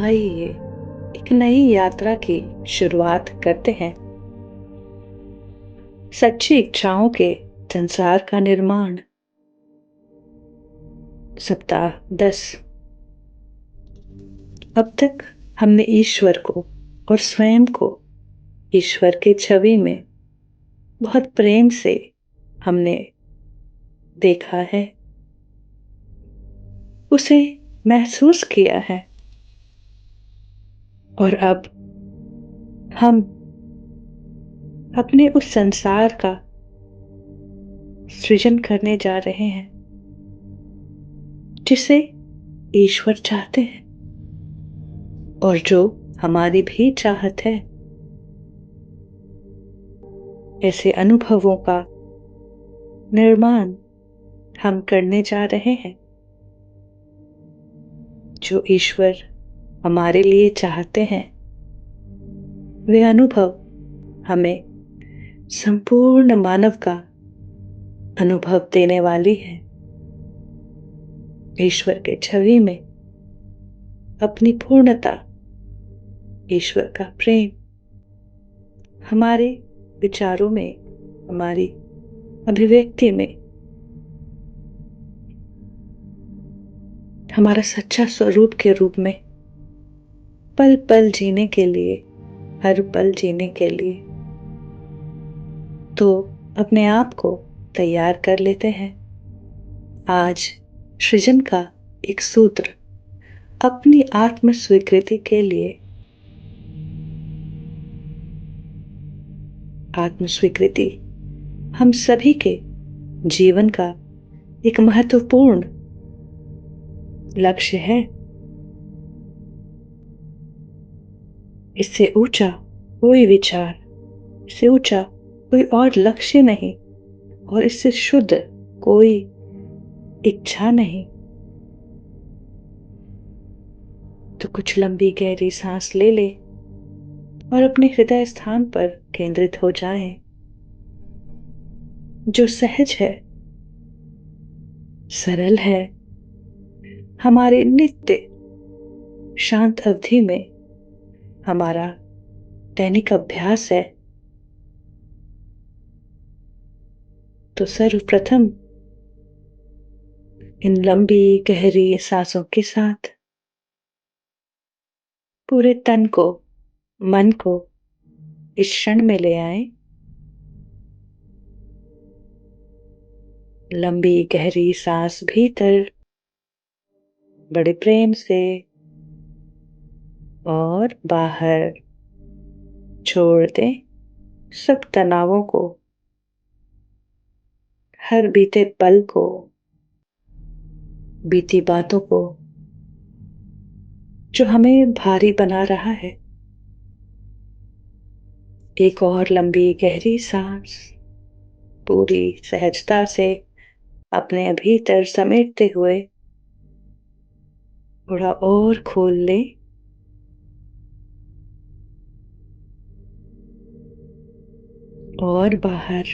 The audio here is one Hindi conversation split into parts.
आइए एक नई यात्रा की शुरुआत करते हैं। सच्ची इच्छाओं के संसार का निर्माण। सप्ताह 10। अब तक हमने ईश्वर को और स्वयं को ईश्वर की छवि में बहुत प्रेम से हमने देखा है, उसे महसूस किया है। और अब हम अपने उस संसार का सृजन करने जा रहे हैं जिसे ईश्वर चाहते हैं और जो हमारी भी चाहत है। ऐसे अनुभवों का निर्माण हम करने जा रहे हैं जो ईश्वर हमारे लिए चाहते हैं। वे अनुभव हमें संपूर्ण मानव का अनुभव देने वाली है। ईश्वर के छवि में अपनी पूर्णता, ईश्वर का प्रेम हमारे विचारों में, हमारी अभिव्यक्ति में, हमारा सच्चा स्वरूप के रूप में पल पल जीने के लिए, हर पल जीने के लिए तो अपने आप को तैयार कर लेते हैं। आज सृजन का एक सूत्र अपनी आत्म स्वीकृति के लिए। आत्म स्वीकृति हम सभी के जीवन का एक महत्वपूर्ण लक्ष्य है। इससे ऊंचा कोई विचार, इससे ऊंचा कोई और लक्ष्य नहीं और इससे शुद्ध कोई इच्छा नहीं। तो कुछ लंबी गहरी सांस ले ले और अपने हृदय स्थान पर केंद्रित हो जाएं, जो सहज है, सरल है, हमारे नित्य शांत अवधि में हमारा दैनिक अभ्यास है। तो सर्वप्रथम इन लंबी गहरी सांसों के साथ पूरे तन को, मन को इस क्षण में ले आए। लंबी गहरी सांस भीतर बड़े प्रेम से और बाहर छोड़ दें सब तनावों को, हर बीते पल को, बीती बातों को जो हमें भारी बना रहा है। एक और लंबी गहरी सांस पूरी सहजता से अपने भीतर समेटते हुए थोड़ा और खोल ले और बाहर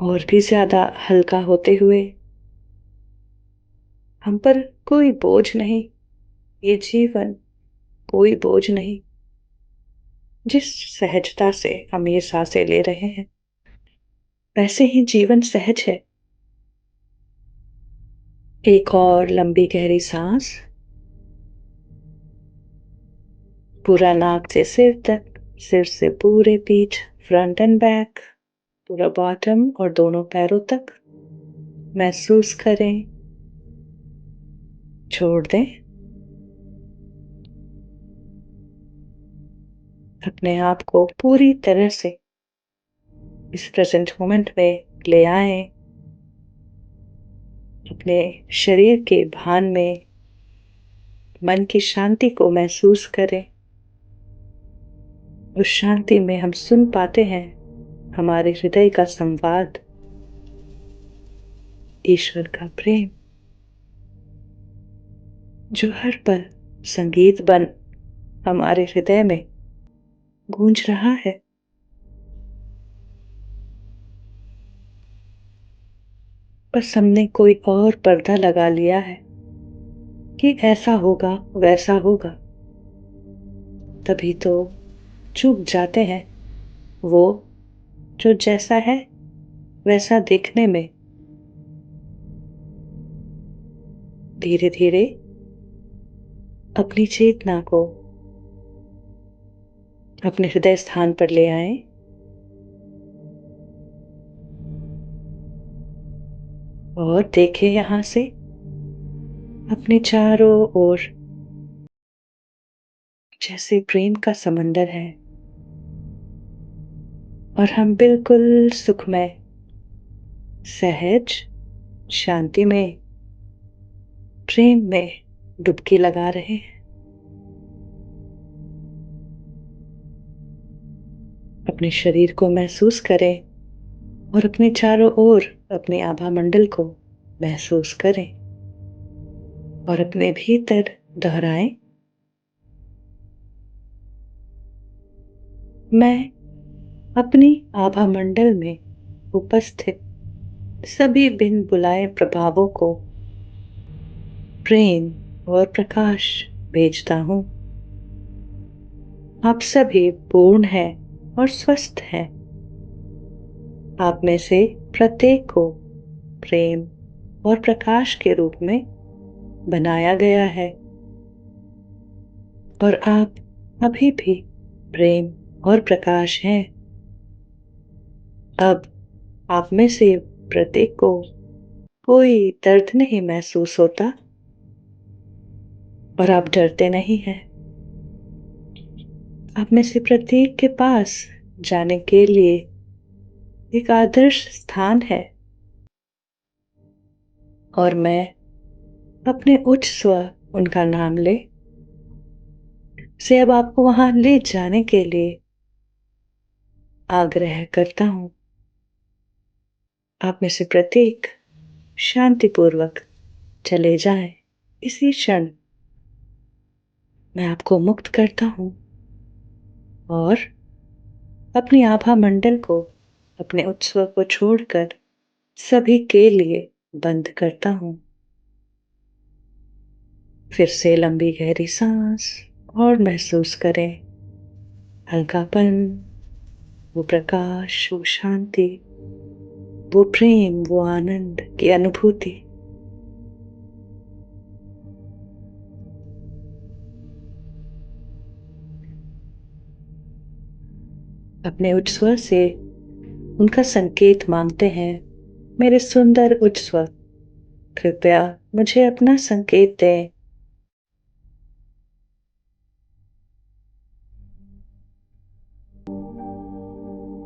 और भी ज्यादा हल्का होते हुए। हम पर कोई बोझ नहीं, ये जीवन कोई बोझ नहीं। जिस सहजता से हम ये सांसें ले रहे हैं वैसे ही जीवन सहज है। एक और लंबी गहरी सांस पूरा नाक से सिर तक, सिर से पूरे पीठ, फ्रंट एंड बैक, पूरा बॉटम और दोनों पैरों तक महसूस करें। छोड़ दें। अपने आप को पूरी तरह से इस प्रेजेंट मोमेंट में ले आए। अपने शरीर के भान में मन की शांति को महसूस करें। उस शांति में हम सुन पाते हैं हमारे हृदय का संवाद, ईश्वर का प्रेम जो हर पल संगीत बन हमारे हृदय में गूंज रहा है। बस हमने कोई और पर्दा लगा लिया है कि ऐसा होगा, वैसा होगा, तभी तो चूक जाते हैं वो जो जैसा है वैसा दिखने में धीरे-धीरे अपनी चेतना को अपने हृदय स्थान पर ले आएँ और देखें यहाँ से अपने चारों ओर जैसे प्रेम का समंदर है और हम बिल्कुल सुखमय, सहज, शांति में, प्रेम में डुबकी लगा रहे हैं। अपने शरीर को महसूस करें और अपने चारों ओर अपने आभा मंडल को महसूस करें और अपने भीतर दोहराएं, मैं अपनी आभा मंडल में उपस्थित सभी बिन बुलाए प्रभावों को प्रेम और प्रकाश भेजता हूँ। आप सभी पूर्ण हैं और स्वस्थ हैं। आप में से प्रत्येक को प्रेम और प्रकाश के रूप में बनाया गया है और आप अभी भी प्रेम और प्रकाश हैं। अब आप में से प्रत्येक को कोई दर्द नहीं महसूस होता और आप डरते नहीं हैं। आप में से प्रत्येक के पास जाने के लिए एक आदर्श स्थान है और मैं अपने उच्च स्व उनका नाम ले से अब आपको वहां ले जाने के लिए आग्रह करता हूं। आप में से प्रत्येक शांतिपूर्वक चले जाएं। इसी क्षण मैं आपको मुक्त करता हूं और अपनी आभा मंडल को, अपने उत्सव को छोड़कर सभी के लिए बंद करता हूं। फिर से लंबी गहरी सांस और महसूस करें हल्कापन, वो प्रकाश, वो शांति, वो प्रेम, वो आनंद की अनुभूति। अपने उच्च स्वर से उनका संकेत मांगते हैं, मेरे सुंदर उच्च स्वर, कृपया मुझे अपना संकेत दें।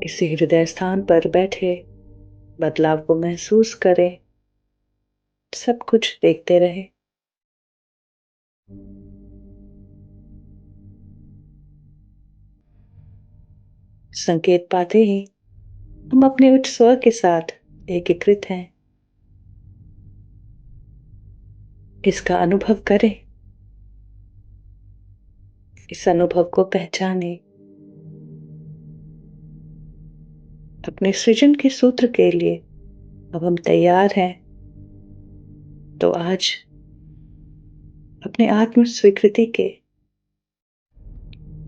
इसी हृदय स्थान पर बैठे बदलाव को महसूस करें, सब कुछ देखते रहे। संकेत पाते ही हम अपने उच्च स्वर के साथ एकीकृत हैं। इसका अनुभव करें, इस अनुभव को पहचानें। अपने सृजन के सूत्र के लिए अब हम तैयार हैं। तो आज अपने आत्म स्वीकृति के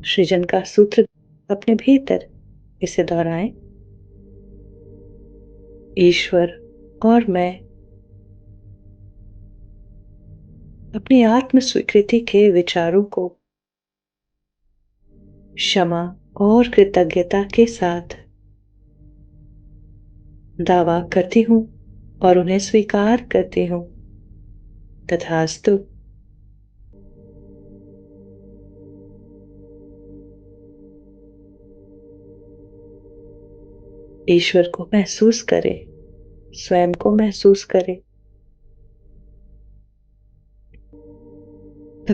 सृजन का सूत्र अपने भीतर इसे दोहराएं। ईश्वर और मैं अपनी आत्म स्वीकृति के विचारों को क्षमा और कृतज्ञता के साथ दावा करती हूँ और उन्हें स्वीकार करती हूँ। तथास्तु। ईश्वर को महसूस करें, स्वयं को महसूस करें,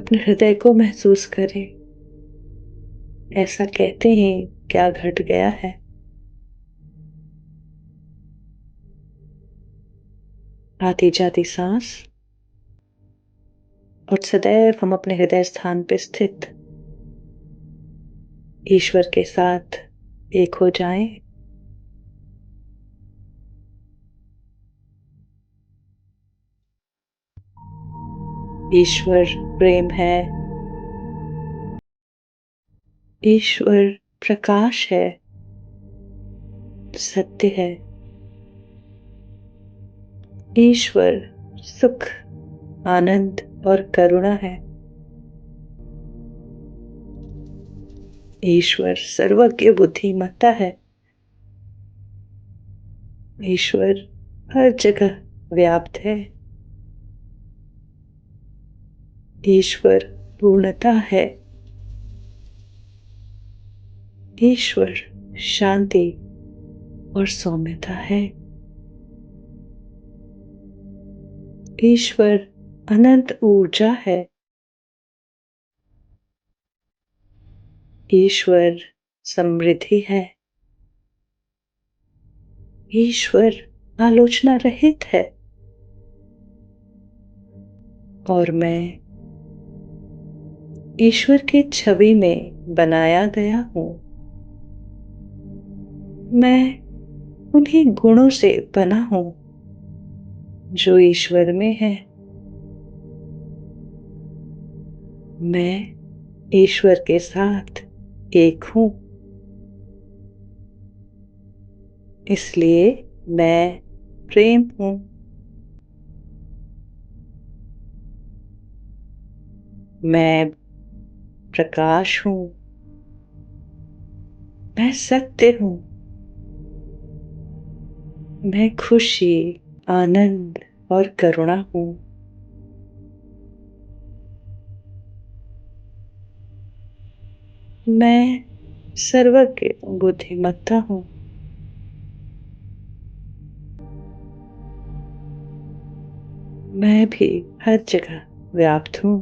अपने हृदय को महसूस करें। ऐसा कहते हैं क्या घट गया है। आती जाती सांस और सदैव हम अपने हृदय स्थान पर स्थित ईश्वर के साथ एक हो जाएं। ईश्वर प्रेम है। ईश्वर प्रकाश है, सत्य है। ईश्वर सुख, आनंद और करुणा है। ईश्वर सर्वज्ञ बुद्धिमत्ता है। ईश्वर हर जगह व्याप्त है। ईश्वर पूर्णता है। ईश्वर शांति और सौम्यता है। ईश्वर अनंत ऊर्जा है। ईश्वर समृद्धि है। ईश्वर आलोचना रहित है। और मैं ईश्वर की छवि में बनाया गया हूँ। मैं उन्हीं गुणों से बना हूँ जो ईश्वर में है। मैं ईश्वर के साथ एक हूँ। इसलिए मैं प्रेम हूँ। मैं प्रकाश हूँ। मैं सत्य हूँ। मैं खुशी, आनंद और करुणा हूँ। मैं सर्वज्ञ बुद्धिमत्ता हूँ। मैं भी हर जगह व्याप्त हूँ।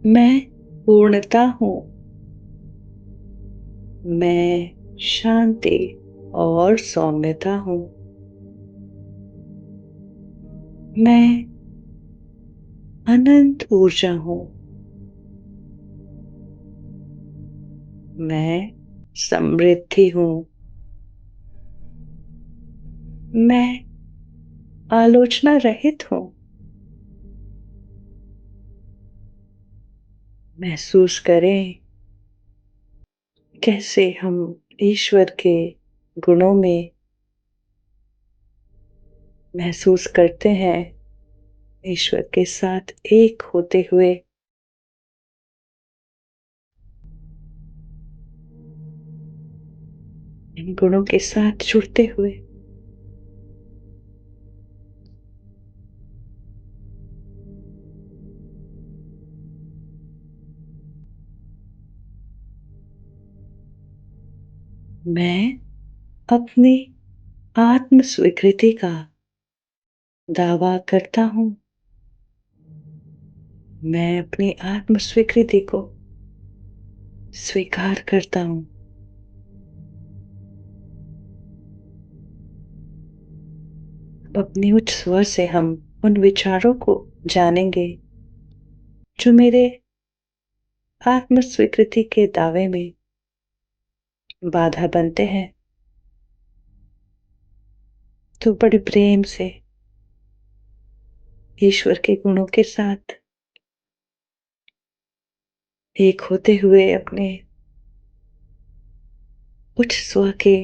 मैं पूर्णता हूँ। मैं शांति और सौम्यता हूँ। मैं अनंत ऊर्जा हूँ। मैं समृद्धि हूँ। मैं आलोचना रहित हूँ। महसूस करें कैसे हम ईश्वर के गुणों में महसूस करते हैं, ईश्वर के साथ एक होते हुए। इन गुणों के साथ जुड़ते हुए। मैं अपनी आत्म स्वीकृति का दावा करता हूँ। मैं अपनी आत्म स्वीकृति को स्वीकार करता हूँ। अपनी उच्च स्वर से हम उन विचारों को जानेंगे जो मेरे आत्म स्वीकृति के दावे में बाधा बनते हैं। तो बड़े प्रेम से ईश्वर के गुणों के साथ एक होते हुए अपने उच्च स्वर के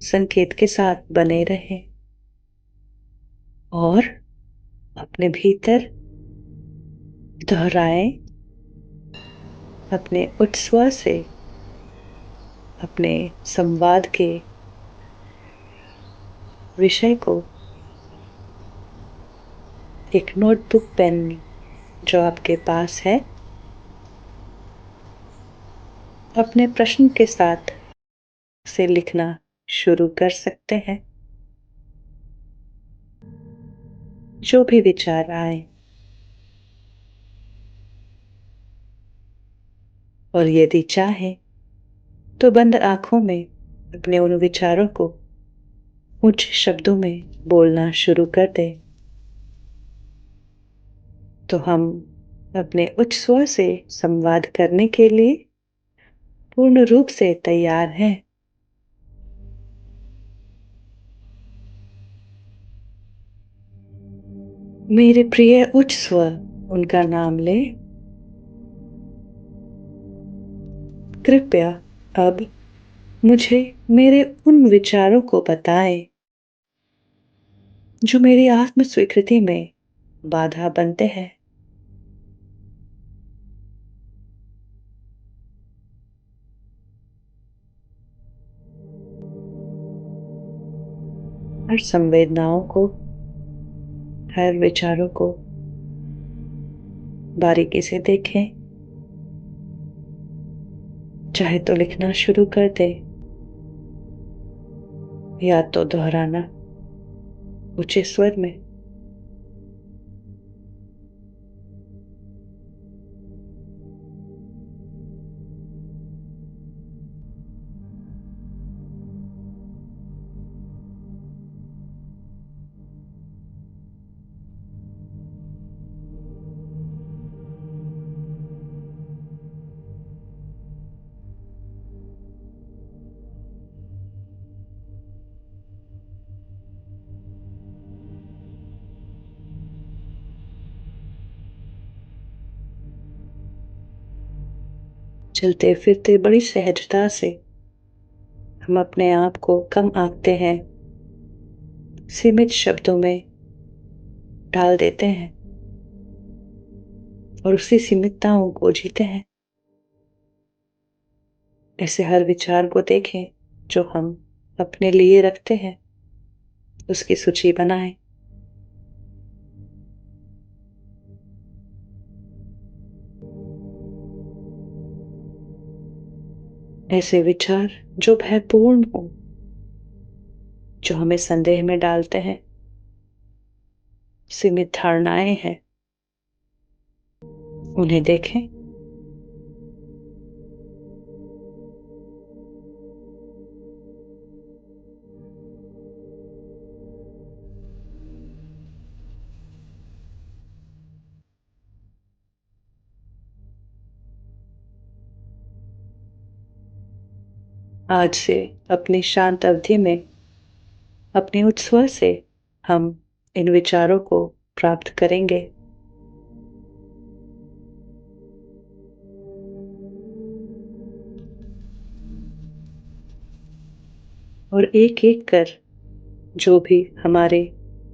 संकेत के साथ बने रहें और अपने भीतर दोहराएं, अपने उच्च स्वर से अपने संवाद के विषय को एक नोटबुक पेन जो आपके पास है, अपने प्रश्न के साथ से लिखना शुरू कर सकते हैं। जो भी विचार आए और यदि चाहे तो बंद आंखों में अपने उन विचारों को ऊंचे शब्दों में बोलना शुरू कर दें। तो हम अपने उच्च स्वर से संवाद करने के लिए पूर्ण रूप से तैयार हैं। मेरे प्रिय उच्च स्वर उनका नाम ले। कृपया अब मुझे मेरे उन विचारों को बताएं जो मेरी आत्म स्वीकृति में बाधा बनते हैं। हर संवेदनाओं को, हर विचारों को बारीकी से देखें। चाहे तो लिखना शुरू कर दे या तो दोहराना ऊंचे स्वर में। चलते फिरते बड़ी सहजता से हम अपने आप को कम आंकते हैं, सीमित शब्दों में ढाल देते हैं और उसी सीमितताओं को जीते हैं। ऐसे हर विचार को देखें जो हम अपने लिए रखते हैं, उसकी सूची बनाएं। ऐसे विचार जो भयपूर्ण हो, जो हमें संदेह में डालते हैं, सीमित धारणाएं हैं, उन्हें देखें। आज से अपनी शांत अवधि में अपने उच्च स्वर से हम इन विचारों को प्राप्त करेंगे और एक एक कर जो भी हमारे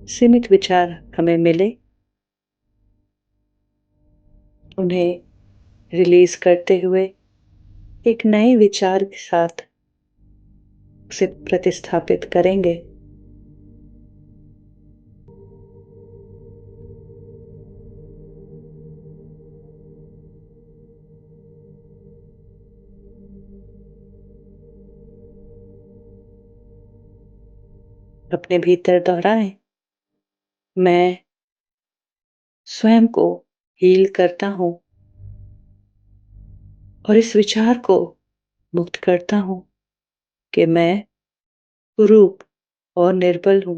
सीमित विचार हमें मिले, उन्हें रिलीज करते हुए एक नए विचार के साथ उसे प्रतिस्थापित करेंगे। अपने भीतर दोहराएं, मैं स्वयं को हील करता हूं और इस विचार को मुक्त करता हूं कि मैं कुरूप और निर्बल हूं।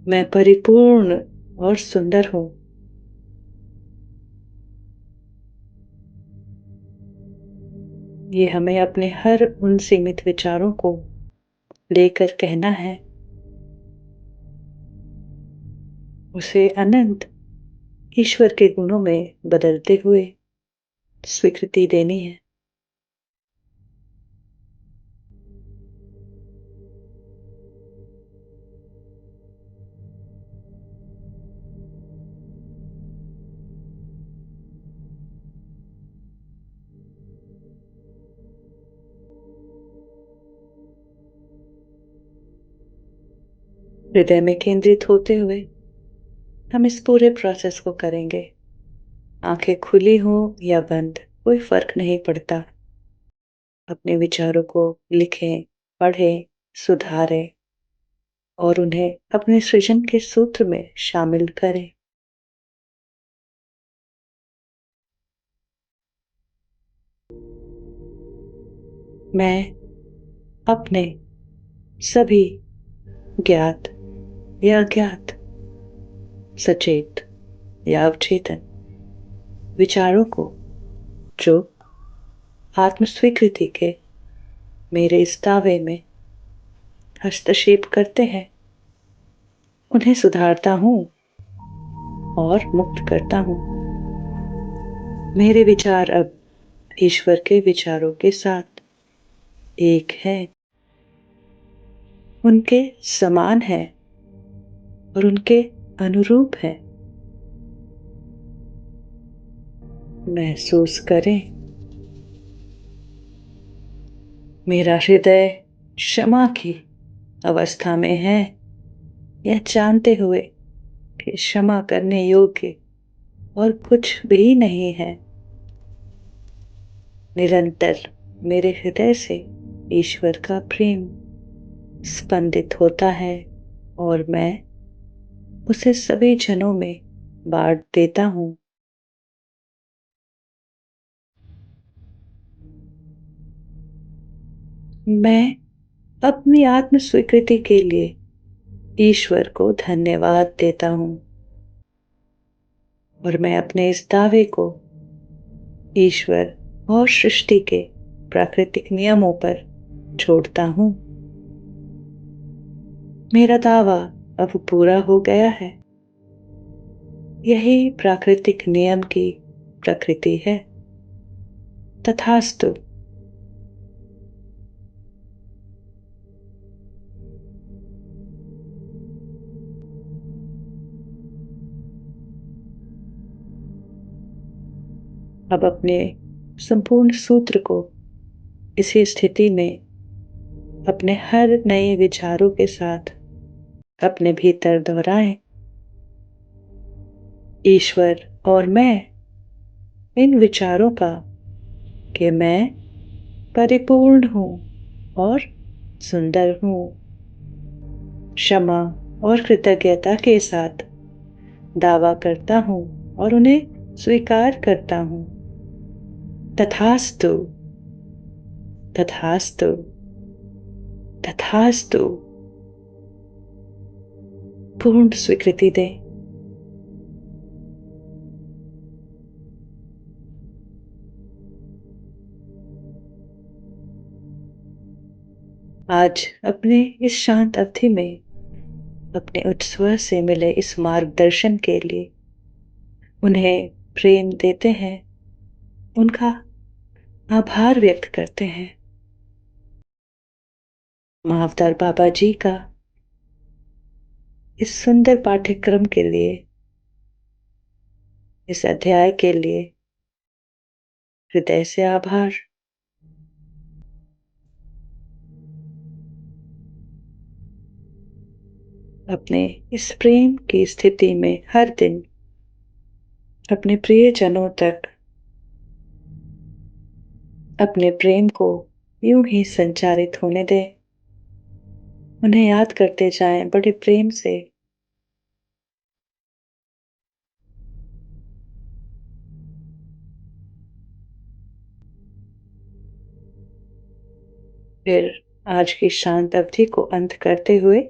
मैं परिपूर्ण और सुंदर हूं। ये हमें अपने हर उन सीमित विचारों को लेकर कहना है, उसे अनंत ईश्वर के गुणों में बदलते हुए स्वीकृति देनी है। हृदय में केंद्रित होते हुए हम इस पूरे प्रोसेस को करेंगे। आंखें खुली हो या बंद, कोई फर्क नहीं पड़ता। अपने विचारों को लिखें, पढ़ें, सुधारें और उन्हें अपने सृजन के सूत्र में शामिल करें। मैं अपने सभी ज्ञात या अज्ञात, सचेत या अवचेतन विचारों को जो आत्मस्वीकृति के मेरे इस दावे में हस्तक्षेप करते हैं, उन्हें सुधारता हूँ और मुक्त करता हूँ। मेरे विचार अब ईश्वर के विचारों के साथ एक हैं, उनके समान हैं और उनके अनुरूप हैं। महसूस करें, मेरा हृदय क्षमा की अवस्था में है, यह जानते हुए कि क्षमा करने योग्य और कुछ भी नहीं है। निरंतर मेरे हृदय से ईश्वर का प्रेम स्पंदित होता है और मैं उसे सभी जनों में बांट देता हूँ। मैं अपनी आत्म स्वीकृति के लिए ईश्वर को धन्यवाद देता हूँ और मैं अपने इस दावे को ईश्वर और सृष्टि के प्राकृतिक नियमों पर छोड़ता हूँ। मेरा दावा अब पूरा हो गया है। यही प्राकृतिक नियम की प्रकृति है। तथास्तु। अब अपने संपूर्ण सूत्र को इसी स्थिति में अपने हर नए विचारों के साथ अपने भीतर दोहराएं। ईश्वर और मैं इन विचारों का कि मैं परिपूर्ण हूँ और सुंदर हूँ, क्षमा और कृतज्ञता के साथ दावा करता हूँ और उन्हें स्वीकार करता हूँ। तथास्तु, तथास्तु, तथास्तु। पूर्ण स्वीकृति दें। आज अपने इस शांत अवधि में अपने उच्च स्वर से मिले इस मार्गदर्शन के लिए उन्हें प्रेम देते हैं, उनका आभार व्यक्त करते हैं। महाअवतार बाबा जी का इस सुंदर पाठ्यक्रम के लिए, इस अध्याय के लिए हृदय से आभार। अपने इस प्रेम की स्थिति में हर दिन अपने प्रियजनों तक अपने प्रेम को यूं ही संचारित होने दें। उन्हें याद करते जाएं बड़े प्रेम से। फिर आज की शांत अवधि को अंत करते हुए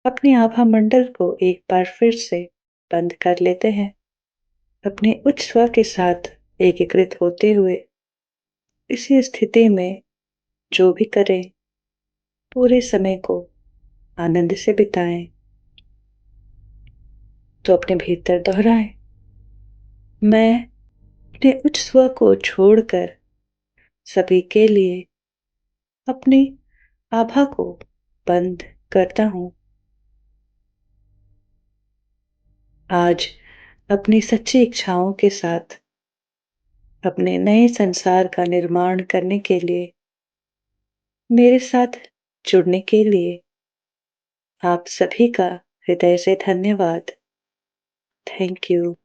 अपने आभा मंडल को एक बार फिर से बंद कर लेते हैं। अपने उच्च स्वर के साथ एकीकृत होते हुए इसी स्थिति में जो भी करें पूरे समय को आनंद से बिताएं। तो अपने भीतर दोहराएं, मैं अपने उच्च स्वर को छोड़कर सभी के लिए अपनी आभा को बंद करता हूँ। आज अपनी सच्ची इच्छाओं के साथ अपने नए संसार का निर्माण करने के लिए मेरे साथ जुड़ने के लिए आप सभी का हृदय से धन्यवाद। Thank you.